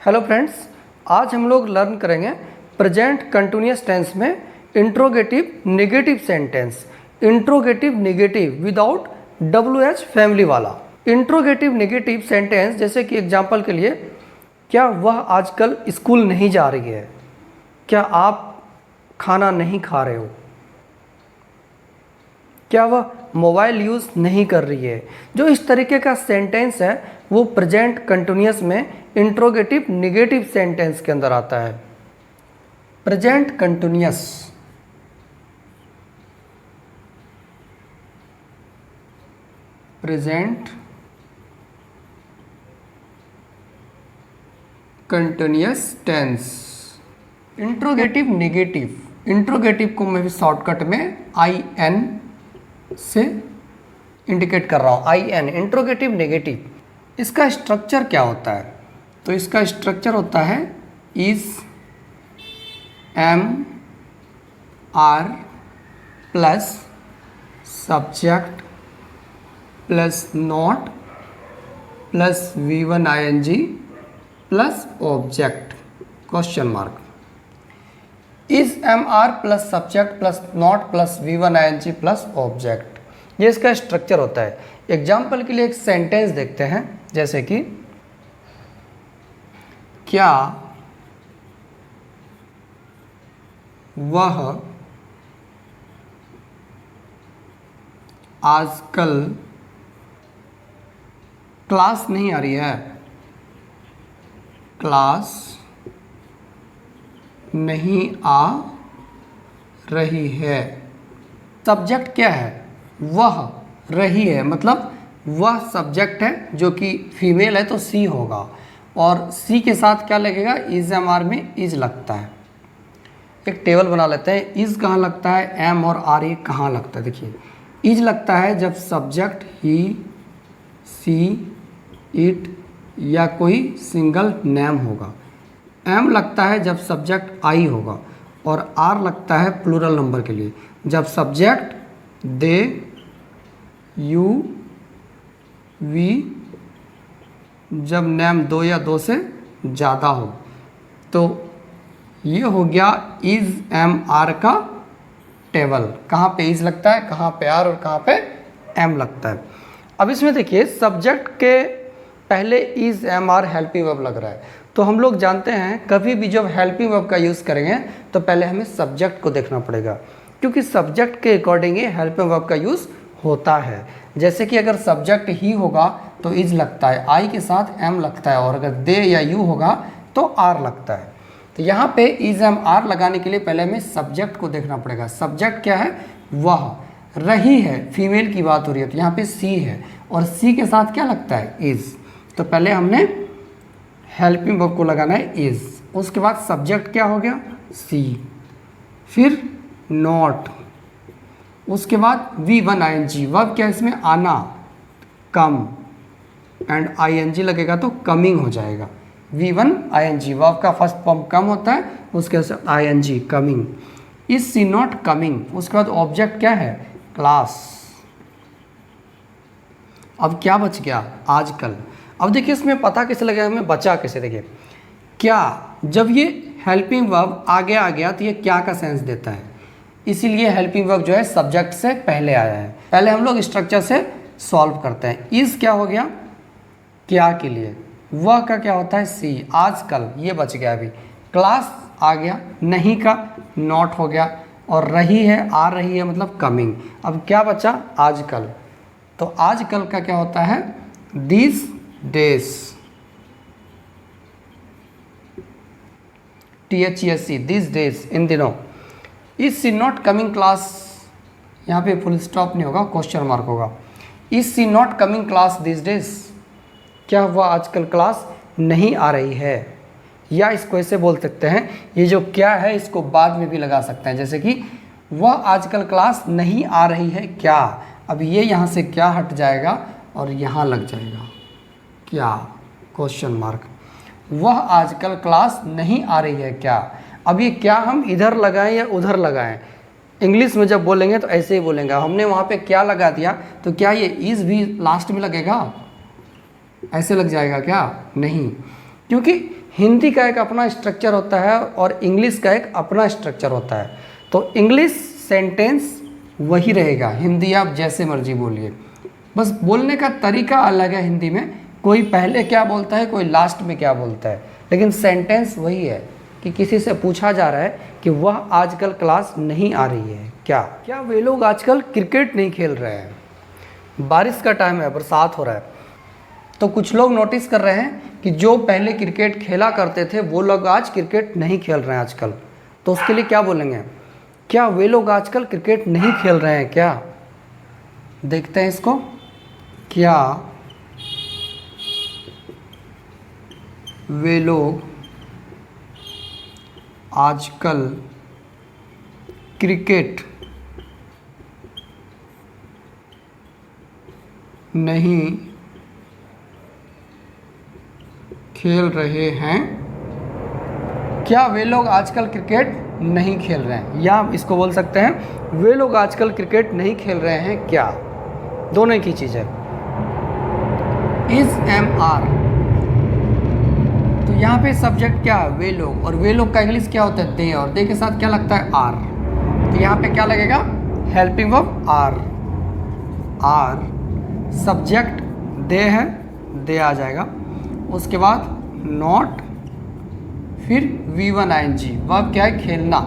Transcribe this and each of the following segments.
Hello friends, आज हम लोग लर्न करेंगे प्रेजेंट कंटिन्यूअस टेंस में interrogative negative sentence. Interrogative negative without WH family वाला इंट्रोगेटिव नेगेटिव सेंटेंस। जैसे कि एग्जांपल के लिए, क्या वह आजकल स्कूल नहीं जा रही है? क्या आप खाना नहीं खा रहे हो? क्या वह मोबाइल यूज़ नहीं कर रही है? जो इस तरीके का सेंटेंस है वो प्रेजेंट कंटिन्यूअस में इंट्रोगेटिव नेगेटिव सेंटेंस के अंदर आता है। Present continuous present continuous tense. Interrogative negative, interrogative को मैं भी शॉर्टकट में IN से इंडिकेट कर रहा हूँ। IN interrogative negative. इसका स्ट्रक्चर क्या होता है? तो इसका स्ट्रक्चर होता है is, am, are plus subject plus not plus V1 ING plus object question mark. Is, am, are plus subject plus not plus V1 ING plus object, ये इसका स्ट्रक्चर होता है। एग्जाम्पल के लिए एक सेंटेंस देखते हैं, जैसे कि क्या वह आजकल क्लास नहीं आ रही है? क्लास नहीं आ रही है। सब्जेक्ट क्या है? वह रही है, मतलब वह सब्जेक्ट है जो कि फीमेल है तो सी होगा, और सी के साथ क्या लगेगा? इज, एम, आर में इज लगता है। एक टेबल बना लेते हैं। इज कहाँ लगता है? एम और आर ये कहाँ लगता है? देखिए, इज लगता है जब सब्जेक्ट ही, सी, इट या कोई सिंगल नेम होगा। एम लगता है जब सब्जेक्ट आई होगा, और आर लगता है प्लूरल नंबर के लिए जब सब्जेक्ट दे, यू, वी, जब नेम दो या दो से ज़्यादा हो। तो ये हो गया इज, एम, आर का टेबल। कहाँ पे इज लगता है, कहाँ पे आर और कहाँ पे एम लगता है। अब इसमें देखिए, सब्जेक्ट के पहले is, am, are helping verb लग रहा है। तो हम लोग जानते हैं कभी भी जब हेल्पिंग वर्ब का यूज़ करेंगे तो पहले हमें सब्जेक्ट को देखना पड़ेगा, क्योंकि सब्जेक्ट के अकॉर्डिंग ही हेल्पिंग वर्ब का यूज़ होता है। जैसे कि अगर सब्जेक्ट ही होगा तो इज लगता है, आई के साथ एम लगता है, और अगर दे या यू होगा तो आर लगता है। तो यहाँ पे इज, एम, आर लगाने के लिए पहले हमें सब्जेक्ट को देखना पड़ेगा। सब्जेक्ट क्या है? वह रही है, फीमेल की बात हो रही है, तो यहाँ पे सी है, और सी के साथ क्या लगता है? इज। तो पहले हमने हेल्पिंग वर्ब को लगाना है इज, उसके बाद सब्जेक्ट क्या हो गया? सी, फिर नॉट, उसके बाद V1 ING। वर्ब क्या है इसमें? आना, कम, एंड ING लगेगा तो कमिंग हो जाएगा। V1 ING वर्ब का फर्स्ट फॉर्म कम होता है, उसके साथ ING coming. Is she not coming, उसके बाद ऑब्जेक्ट क्या है? क्लास। अब क्या बच गया? आजकल। अब देखिए, इसमें पता कैसे लगेगा हमें, बचा कैसे? देखिए, क्या, जब ये हेल्पिंग वर्ब आगे आ गया तो ये क्या का सेंस देता है, इसीलिए हेल्पिंग वर्ब जो है सब्जेक्ट से पहले आया है। पहले हम लोग स्ट्रक्चर से सॉल्व करते हैं। इज क्या हो गया? क्या के लिए। वह का क्या होता है? सी। आजकल ये बच गया अभी। क्लास आ गया, नहीं का नॉट हो गया, और रही है, आ रही है, मतलब कमिंग। अब क्या बचा? आजकल। तो आजकल का क्या होता है? This days, THESC, this days, इन दिनों। Is she not coming class, यहाँ पे फुल स्टॉप नहीं होगा, क्वेश्चन मार्क होगा। Is she not coming class this days, क्या वह आजकल क्लास नहीं आ रही है? या इसको ऐसे बोल सकते हैं, ये जो क्या है इसको बाद में भी लगा सकते हैं, जैसे कि वह आजकल क्लास नहीं आ रही है क्या। अब ये यहाँ से क्या हट जाएगा और यहाँ लग जाएगा क्या, क्वेश्चन मार्क। वह आजकल क्लास नहीं आ रही है क्या। अब ये क्या हम इधर लगाएं या उधर लगाएं? इंग्लिश में जब बोलेंगे तो ऐसे ही बोलेंगे। हमने वहाँ पे क्या लगा दिया तो क्या ये इज़ भी लास्ट में लगेगा? ऐसे लग जाएगा क्या? नहीं, क्योंकि हिंदी का एक अपना स्ट्रक्चर होता है और इंग्लिश का एक अपना स्ट्रक्चर होता है। तो इंग्लिश सेंटेंस वही रहेगा, हिंदी आप जैसे मर्जी बोलिए, बस बोलने का तरीका अलग है। हिंदी में कोई पहले क्या बोलता है, कोई लास्ट में क्या बोलता है, लेकिन सेंटेंस वही है कि किसी से पूछा जा रहा है कि वह आजकल क्लास नहीं आ रही है क्या वे लोग आजकल क्रिकेट नहीं खेल रहे हैं। बारिश का टाइम है, बरसात हो रहा है, तो कुछ लोग नोटिस कर रहे हैं कि जो पहले क्रिकेट खेला करते थे वो लोग आज क्रिकेट नहीं खेल रहे हैं आजकल। तो उसके लिए क्या बोलेंगे, क्या वे लोग आजकल क्रिकेट नहीं खेल रहे हैं क्या। देखते हैं इसको, क्या वे लोग आजकल क्रिकेट नहीं खेल रहे हैं। क्या वे लोग आजकल क्रिकेट नहीं खेल रहे हैं, या इसको बोल सकते हैं वे लोग आजकल क्रिकेट नहीं खेल रहे हैं क्या। दोनों की चीज़ है। इज एम आर, तो यहाँ पे सब्जेक्ट क्या है, वे लोग, और वे लोग का इंग्लिश क्या होता है, दे, और दे के साथ क्या लगता है, आर। तो यहाँ पे क्या लगेगा, helping verb are. Are subject they है, दे आ जाएगा। उसके बाद नॉट, फिर V1 ING, वर्ब क्या है, खेलना,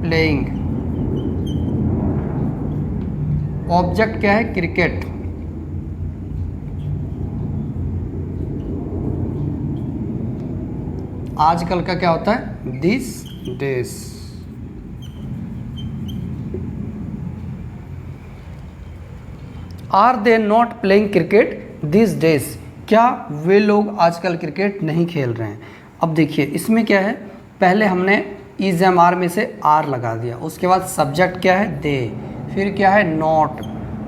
प्लेइंग। ऑब्जेक्ट क्या है, क्रिकेट। आजकल का क्या होता है, this days. Are they not playing cricket this days, क्या वे लोग आजकल क्रिकेट नहीं खेल रहे हैं। अब देखिए इसमें क्या है, पहले हमने इज एम आर में से आर लगा दिया, उसके बाद सब्जेक्ट क्या है, दे, फिर क्या है, नॉट,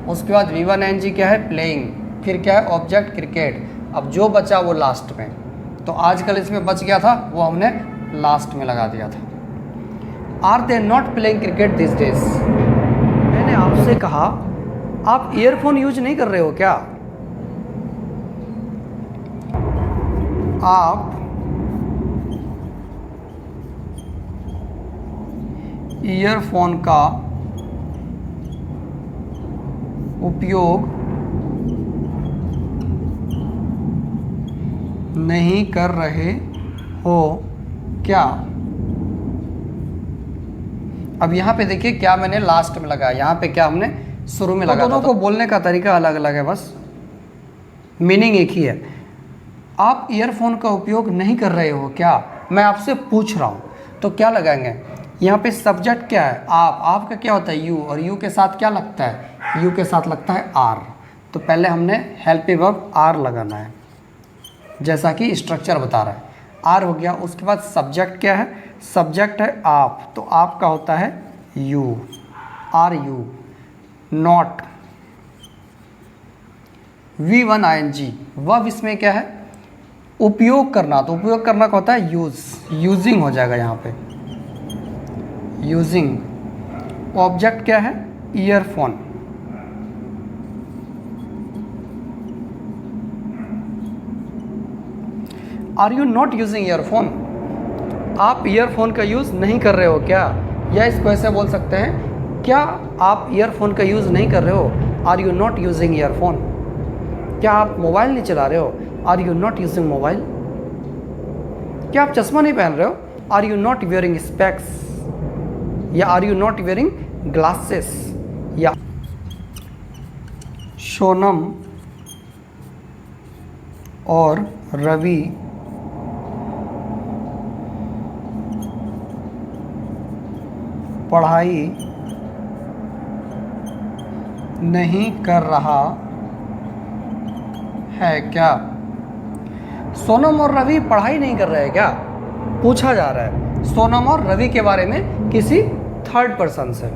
उसके बाद V1 ING क्या है, प्लेइंग, फिर क्या है, ऑब्जेक्ट क्रिकेट। अब जो बचा वो लास्ट में, तो आजकल इसमें बच गया था वो हमने लास्ट में लगा दिया था। Are they not playing cricket this days. मैंने आपसे कहा आप ईयरफोन यूज नहीं कर रहे हो क्या। आप ईयरफोन का उपयोग नहीं कर रहे हो क्या। अब यहाँ पे देखिए क्या मैंने लास्ट में लगाया, यहाँ पे क्या हमने शुरू में लगाया। दोनों को बोलने का तरीका अलग अलग है, बस मीनिंग एक ही है। आप ईयरफोन का उपयोग नहीं कर रहे हो क्या, मैं आपसे पूछ रहा हूँ, तो क्या लगाएंगे, यहाँ पे सब्जेक्ट क्या है, आपका क्या होता है, यू, और यू के साथ क्या लगता है, यू के साथ लगता है आर। तो पहले हमने हेल्पिंग वर्ब आर लगाना है, जैसा कि स्ट्रक्चर बता रहा है। आर हो गया, उसके बाद सब्जेक्ट क्या है, सब्जेक्ट है आप, तो आपका होता है you, are you. Not, V1 ING, verb इसमें क्या है, उपयोग करना, तो उपयोग करना का होता है यूज, यूजिंग हो जाएगा यहाँ पे, यूजिंग। ऑब्जेक्ट क्या है, earphone. Are you not using earphone, आप ईयरफोन का यूज़ नहीं कर रहे हो क्या, या इसको ऐसे बोल सकते हैं, क्या आप ईयरफोन का यूज़ नहीं कर रहे हो, are you not using earphone. क्या आप मोबाइल नहीं चला रहे हो, are you not using mobile. क्या आप चश्मा नहीं पहन रहे हो, are you not wearing specs, या are you not wearing glasses. या सोनम और रवि पढ़ाई नहीं कर रहा है क्या। सोनम और रवि पढ़ाई नहीं कर रहे हैं क्या, पूछा जा रहा है सोनम और रवि के बारे में किसी थर्ड पर्सन से।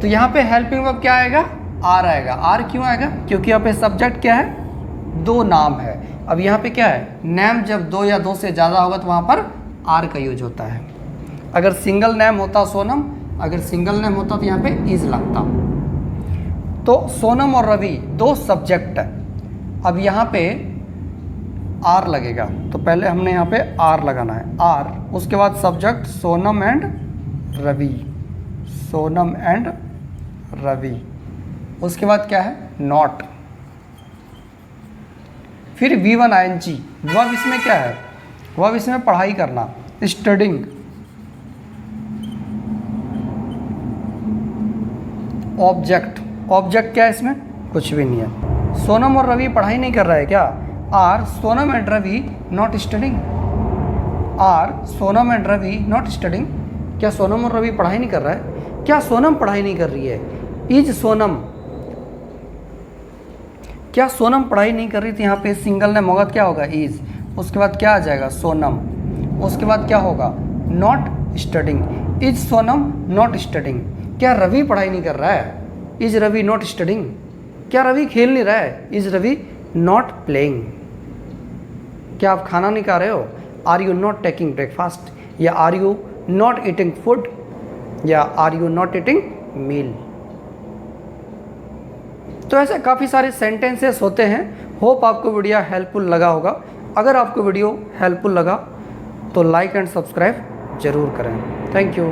तो यहाँ पे हेल्पिंग वर्ब क्या आएगा, आर आएगा। आर क्यों आएगा, क्योंकि यहाँ पे सब्जेक्ट क्या है, दो नाम है। अब यहाँ पे क्या है, नेम जब दो या दो से ज़्यादा होगा तो वहाँ पर आर का यूज होता है। अगर सिंगल नेम होता सोनम, अगर सिंगल नेम होता तो यहाँ पे इज लगता। तो सोनम और रवि दो सब्जेक्ट है। अब यहाँ पे आर लगेगा, तो पहले हमने यहाँ पे आर लगाना है, आर। उसके बाद subject Sonam and Ravi, Sonam and Ravi. उसके बाद क्या है, नॉट। फिर V1 ING, वर्ब इसमें क्या है, वर्ब इसमें पढ़ाई करना, स्टडिंग। ऑब्जेक्ट, ऑब्जेक्ट क्या है इसमें, कुछ भी नहीं है। सोनम और रवि पढ़ाई नहीं कर रहा है क्या, are Sonam and Ravi not studying, are Sonam and Ravi not studying. क्या सोनम और रवि पढ़ाई नहीं कर रहा है, क्या सोनम पढ़ाई नहीं कर रही है, इज सोनम, क्या सोनम पढ़ाई नहीं कर रही थी, यहाँ पे सिंगल नेम होगा, क्या होगा, इज। उसके बाद क्या आ जाएगा, सोनम। उसके बाद क्या होगा, not studying, is Sonam not studying. क्या रवि पढ़ाई नहीं कर रहा है, इज रवि नॉट स्टडिंग। क्या रवि खेल नहीं रहा है, इज रवि नॉट प्लेइंग। क्या आप खाना नहीं खा रहे हो, are you not taking breakfast, या are you not eating food, या are you not eating meal. तो ऐसे काफ़ी सारे सेंटेंसेस होते हैं। होप आपको वीडियो हेल्पफुल लगा होगा। अगर आपको वीडियो हेल्पफुल लगा तो लाइक एंड सब्सक्राइब ज़रूर करें। Thank you.